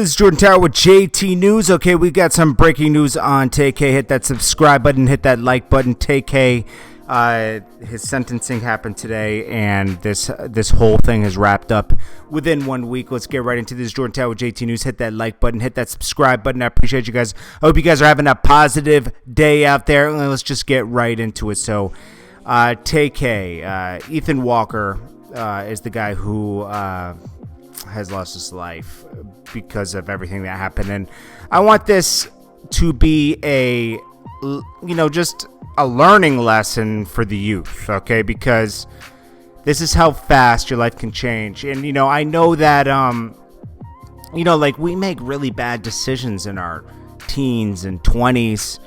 This is Jordan Tower with JT News. Okay, we got some breaking news on Tay-K. Hit that subscribe button, hit that like button. Tay-K, his sentencing happened today, and this whole thing is wrapped up within 1 week. Let's get right into this. Jordan Tower with JT News. Hit that like button, hit that subscribe button. I appreciate you guys. I hope you guys are having a positive day out there. Let's just get right into it. So, Tay-K, Ethan Walker is the guy who has lost his life because of everything that happened, and I want this to be just a learning lesson for the youth, okay? Because this is how fast your life can change. And I know that we make really bad decisions in our teens and 20s.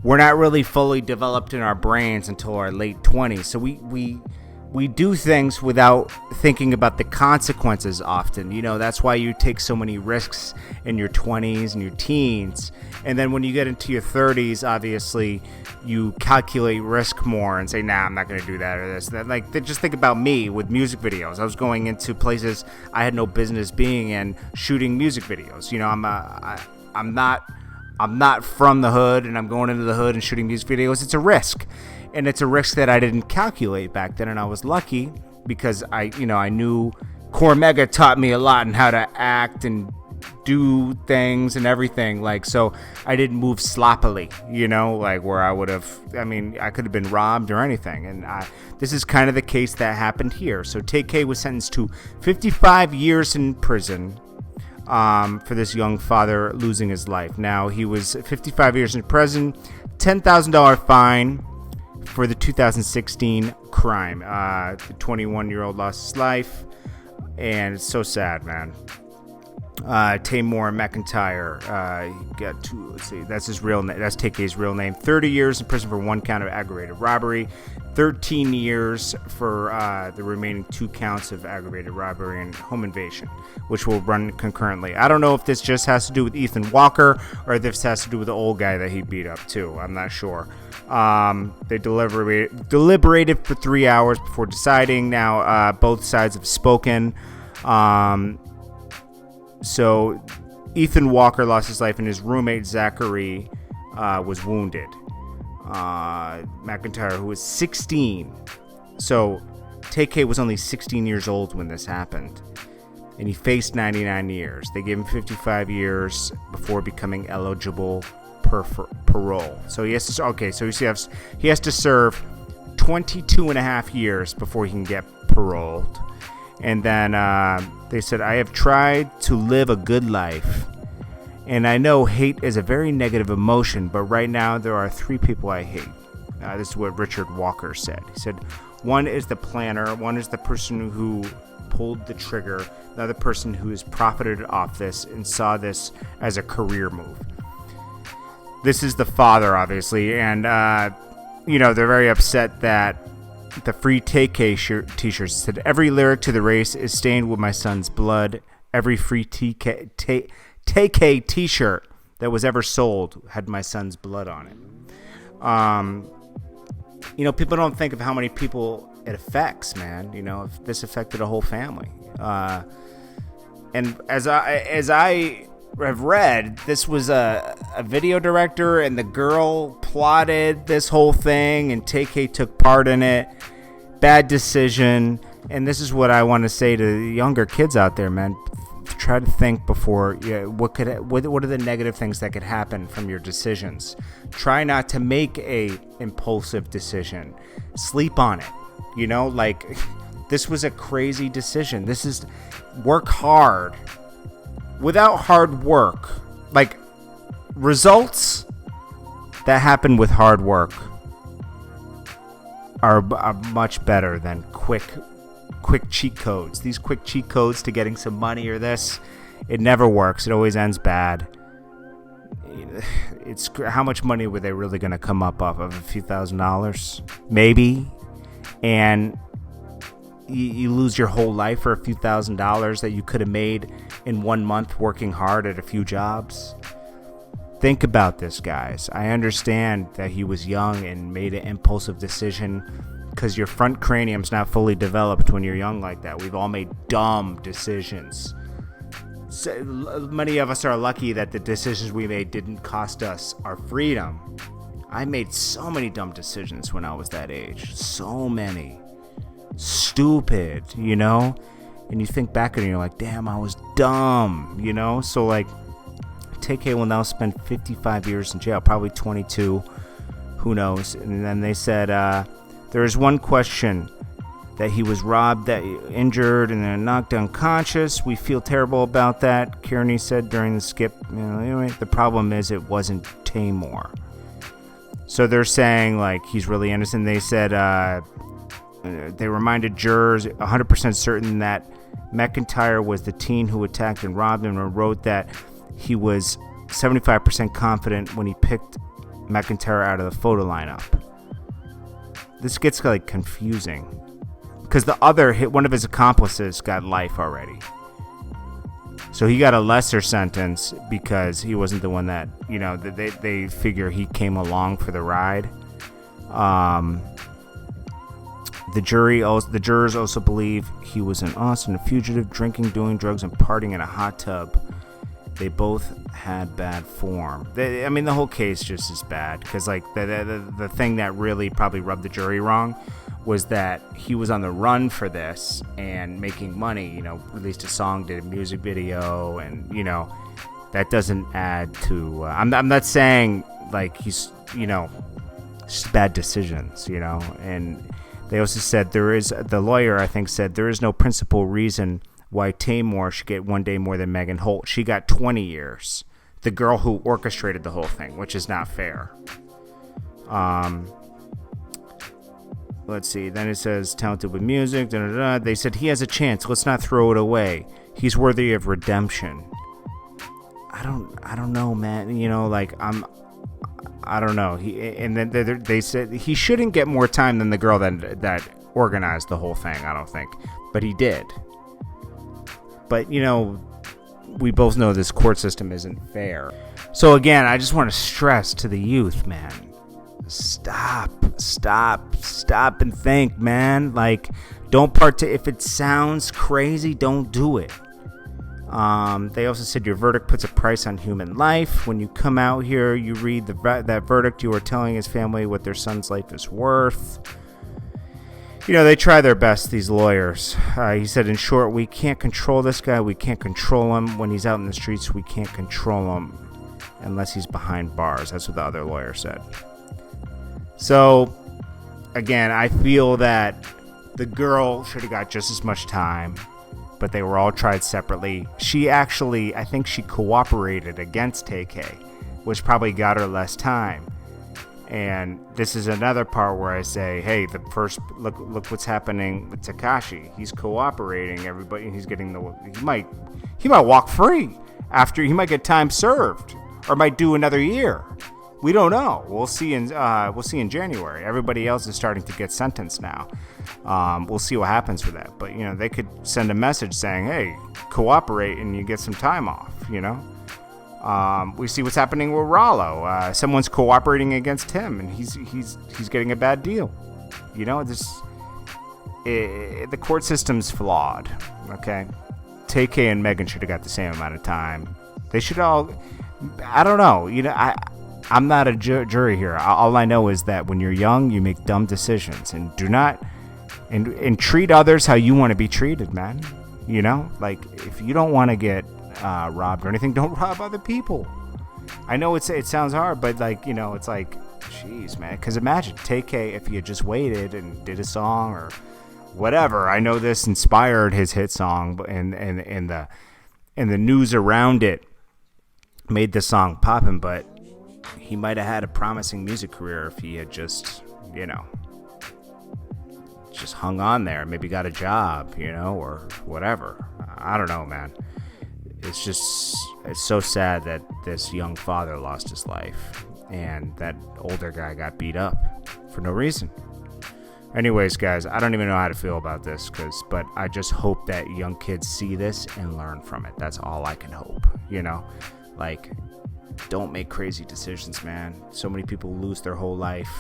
We're not really fully developed in our brains until our late 20s, so we do things without thinking about the consequences often. That's why you take so many risks in your 20s and your teens. And then when you get into your 30s, obviously, you calculate risk more and say, nah, I'm not going to do that or this. That. Just think about me with music videos. I was going into places I had no business being in, shooting music videos. I'm not from the hood, and I'm going into the hood and shooting music videos. It's a risk. And it's a risk that I didn't calculate back then, and I was lucky because I knew Core Mega taught me a lot on how to act and do things and everything. So I didn't move sloppily, where I would have. I could have been robbed or anything, and this is kind of the case that happened here. So Tay-K was sentenced to 55 years in prison for this young father losing his life. Now he was 55 years in prison, $10,000 fine for the 2016 crime. The 21-year-old lost his life, and it's so sad, man. Tamor McIntyre, got to, let's see, that's his real name. That's Tay-K's real name. 30 years in prison for one count of aggravated robbery, 13 years for the remaining 2 counts of aggravated robbery and home invasion, which will run concurrently. I don't know if this just has to do with Ethan Walker or if this has to do with the old guy that he beat up too. I'm not sure. They deliberated for 3 hours before deciding. Now both sides have spoken. So Ethan Walker lost his life, and his roommate Zachary was wounded. McIntyre, who was 16. So Tay-K was only 16 years old when this happened, and he faced 99 years. They gave him 55 years before becoming eligible parole. So he has to serve 22 and a half years before he can get paroled. And then they said, I have tried to live a good life, and I know hate is a very negative emotion, but right now there are 3 people I hate. This is what Richard Walker said. He said, one is the planner, one is the person who pulled the trigger, another person who has profited off this and saw this as a career move. This is the father, obviously, and they're very upset that the free Tay-K t-shirts said, every lyric to the race is stained with my son's blood. Every free Tay-K t-shirt that was ever sold had my son's blood on it. People don't think of how many people it affects, man. If this affected a whole family. And as I have read, this was a video director, and the girl plotted this whole thing, and Tay-K took part in it. Bad decision. And this is what I want to say to the younger kids out there, man. Try to think before. What are the negative things that could happen from your decisions? Try not to make a impulsive decision. Sleep on it. This was a crazy decision. This is work hard. Without hard work, results that happen with hard work are much better than quick cheat codes. These quick cheat codes to getting some money or this, it never works. It always ends bad. It's how much money were they really going to come up off of? A few $1,000s, maybe, and you lose your whole life for a few $1,000s that you could have made in 1 month working hard at a few jobs. Think about this, guys. I understand that he was young and made an impulsive decision because your front cranium's not fully developed when you're young like that. We've all made dumb decisions. So, many of us are lucky that the decisions we made didn't cost us our freedom. I made so many dumb decisions when I was that age. So many. Stupid, you know? And you think back and you're like, damn, I was dumb, you know? So, like, Tay-K will now spend 55 years in jail, probably 22, who knows? And then they said, there is one question that he was robbed, that injured, and then knocked unconscious. We feel terrible about that, Kearney said during the skip. You know, anyway, the problem is it wasn't Tamor. So they're saying, like, he's really innocent. They said, they reminded jurors 100% certain that McIntyre was the teen who attacked and robbed him, and wrote that he was 75% confident when he picked McIntyre out of the photo lineup. This gets, like, confusing. Because one of his accomplices got life already. So he got a lesser sentence because he wasn't the one that, you know, they figure he came along for the ride. The jurors also believe he was in Austin, a fugitive, drinking, doing drugs, and partying in a hot tub. They both had bad form. I mean, the whole case just is bad because, like, the thing that really probably rubbed the jury wrong was that he was on the run for this and making money, you know, released a song, did a music video, and, you know, that doesn't add to, I'm not saying, like, he's, you know, just bad decisions, you know, and they also said the lawyer, I think, said there is no principal reason why Tamor should get 1 day more than Megan Holt. She got 20 years. The girl who orchestrated the whole thing, which is not fair. Let's see. Then it says talented with music. Da, da, da. They said he has a chance. Let's not throw it away. He's worthy of redemption. I don't know, man. You know, like I don't know. And then they said he shouldn't get more time than the girl that organized the whole thing. I don't think, but he did. But you know, we both know this court system isn't fair. So again, I just want to stress to the youth, man. Stop and think, man. Like, don't if it sounds crazy, don't do it. They also said your verdict puts a price on human life. When you come out here, you read that verdict, you are telling his family what their son's life is worth. You know, they try their best, these lawyers. He said, in short, we can't control this guy. We can't control him. When he's out in the streets, we can't control him unless he's behind bars. That's what the other lawyer said. So, again, I feel that the girl should have got just as much time, but they were all tried separately. She actually, I think she cooperated against Tay-K, which probably got her less time. And this is another part where I say, hey, look what's happening with Tekashi. He's cooperating, everybody. He's getting he might walk free after. He might get time served, or might do another year. We don't know. We'll see in January. Everybody else is starting to get sentenced now. We'll see what happens with that. But you know, they could send a message saying, "Hey, cooperate and you get some time off." You know. We see what's happening with Rollo. Someone's cooperating against him, and he's getting a bad deal. You know, the court system's flawed. Okay, Tay-K and Megan should have got the same amount of time. They should all. I don't know. You know, I'm not a jury here. All I know is that when you're young, you make dumb decisions, and do not and treat others how you want to be treated, man. You know, like if you don't want to get robbed or anything, don't rob other people. I know it sounds hard, but like, you know, it's like, jeez, man. Because imagine Tay-K if he had just waited and did a song or whatever. I know this inspired his hit song, and the news around it made the song poppin', but he might have had a promising music career if he had just, you know, just hung on there, maybe got a job, you know, or whatever. I don't know, man. It's so sad that this young father lost his life and that older guy got beat up for no reason. Anyways, guys, I don't even know how to feel about this, but I just hope that young kids see this and learn from it. That's all I can hope, you know? Like, don't make crazy decisions, man. So many people lose their whole life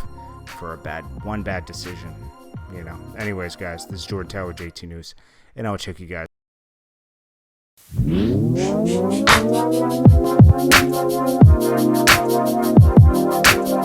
for one bad decision, you know? Anyways, guys, this is Jordan Tower, JT News, and I'll check you guys. you.